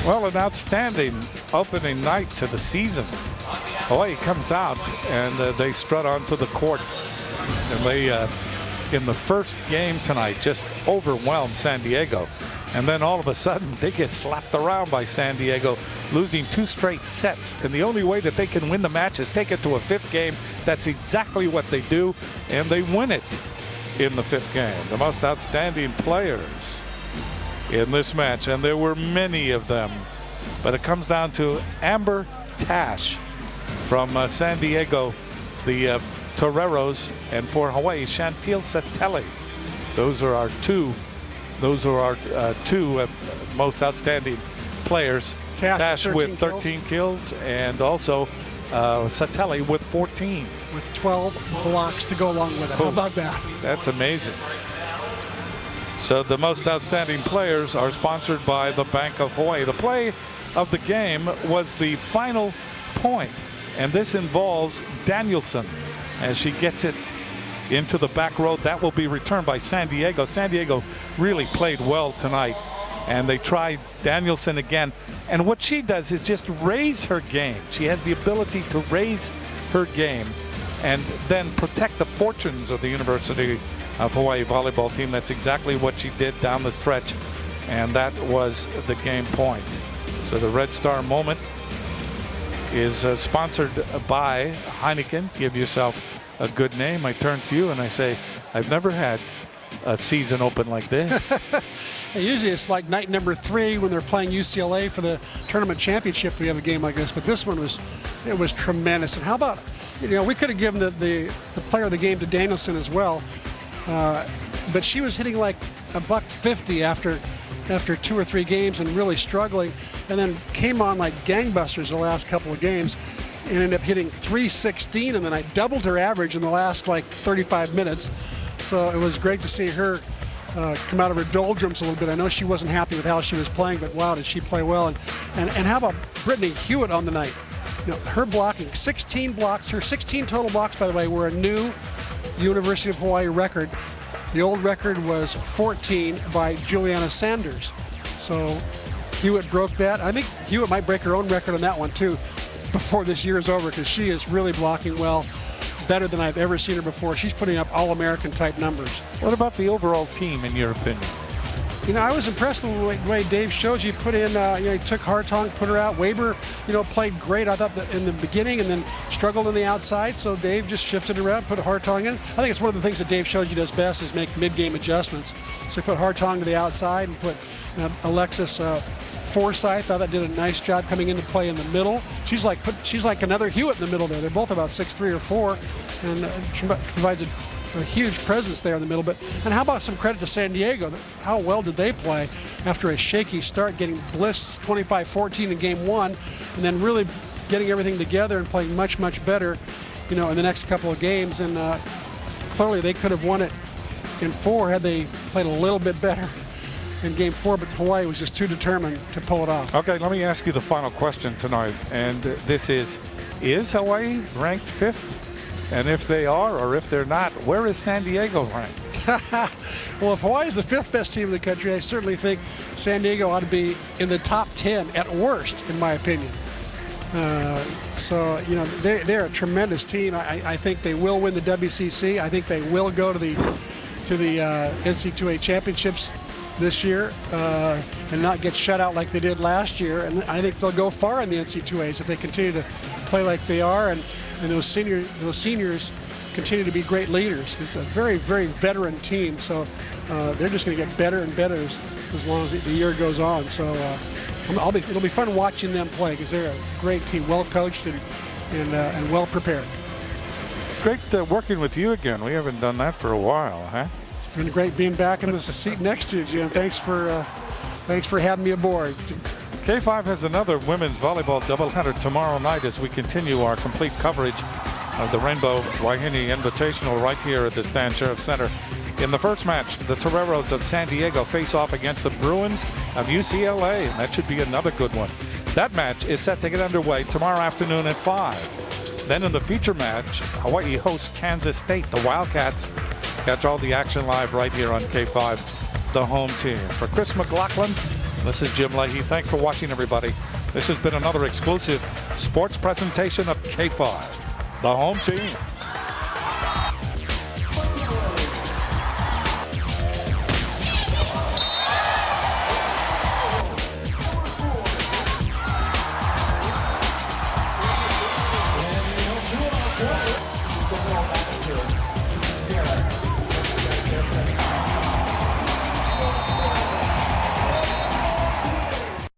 Well, an outstanding opening night to the season. Hawaii comes out and they strut onto the court. And they, in the first game tonight, just overwhelmed San Diego. And then all of a sudden, they get slapped around by San Diego, losing 2 straight sets. And the only way that they can win the match is take it to a 5th game. That's exactly what they do, and they win it in the 5th game. The most outstanding players in this match, and there were many of them. But it comes down to Amber Tash from San Diego, the Toreros, and for Hawaii, Chantil Satelli. Those are our two most outstanding players. Tash with 13 kills, and also Satelli with 14. With 12 blocks to go along with it. How about that? That's amazing. So the most outstanding players are sponsored by the Bank of Hawaii. The play of the game was the final point, and this involves Danielson as she gets it into the back row. That will be returned by San Diego. San Diego really played well tonight, and they tried Danielson again. And what she does is just raise her game. She has the ability to raise her game and then protect the fortunes of the University of Hawaii volleyball team. That's exactly what she did down the stretch, and that was the game point. So the Red Star moment is sponsored by Heineken. Give yourself a good name. I turn to you and I say, I've never had a season open like this. Usually it's like night number 3 when they're playing UCLA for the tournament championship. We have a game like this, but this one was tremendous. And how about, we could have given the player of the game to Danielson as well, but she was hitting like $150 after 2 or 3 games and really struggling, and then came on like gangbusters the last couple of games and ended up hitting 316 in the night, doubled her average in the last like 35 minutes. So it was great to see her come out of her doldrums a little bit. I know she wasn't happy with how she was playing, but wow, did she play well. And how about Brittany Hewitt on the night? Her blocking, 16 blocks. Her 16 total blocks, by the way, were a new University of Hawaii record. The old record was 14 by Juliana Sanders. So Hewitt broke that. I think Hewitt might break her own record on that one too before this year is over, because she is really blocking well, better than I've ever seen her before. She's putting up All-American type numbers. What about the overall team, in your opinion? I was impressed with the way Dave showed you. Put in, he took Hartong, put her out. Weber, played great, I thought, in the beginning, and then struggled on the outside. So Dave just shifted around, put Hartong in. I think it's one of the things that Dave showed you does best is make mid-game adjustments. So he put Hartong to the outside and put Alexis Forsyth. I thought that did a nice job coming into play in the middle. She's like another Hewitt in the middle there. They're both about 6'3" or 4, and provides a huge presence there in the middle. And how about some credit to San Diego? How well did they play after a shaky start, getting blitzed 25-14 in game 1, and then really getting everything together and playing much, much better, in the next couple of games. And clearly they could have won it in 4 had they played a little bit better in game 4, but Hawaii was just too determined to pull it off. Okay, let me ask you the final question tonight, and this is Hawaii ranked 5th? And if they are, or if they're not, where is San Diego ranked? Well, if Hawaii is the 5th best team in the country, I certainly think San Diego ought to be in the top 10 at worst, in my opinion. They're a tremendous team. I think they will win the WCC. I think they will go to the NC2A championships this year and not get shut out like they did last year. And I think they'll go far in the NC2As if they continue to play like they are, and those seniors continue to be great leaders. It's a very, very veteran team, so they're just going to get better and better as long as the year goes on. So it'll be fun watching them play, because they're a great team, well coached and well prepared. Great working with you again. We haven't done that for a while, huh? It's been great being back in the seat next to you, Jim. Thanks for having me aboard. K5 has another women's volleyball doubleheader tomorrow night as we continue our complete coverage of the Rainbow Wahine Invitational right here at the Stan Sheriff Center. In the first match, the Toreros of San Diego face off against the Bruins of UCLA, and that should be another good one. That match is set to get underway tomorrow afternoon at 5. Then in the feature match, Hawaii hosts Kansas State. The Wildcats catch all the action live right here on K5, the home team. For Chris McLaughlin, This is Jim Leahy. Thanks for watching, everybody. This has been another exclusive sports presentation of K5, the home team.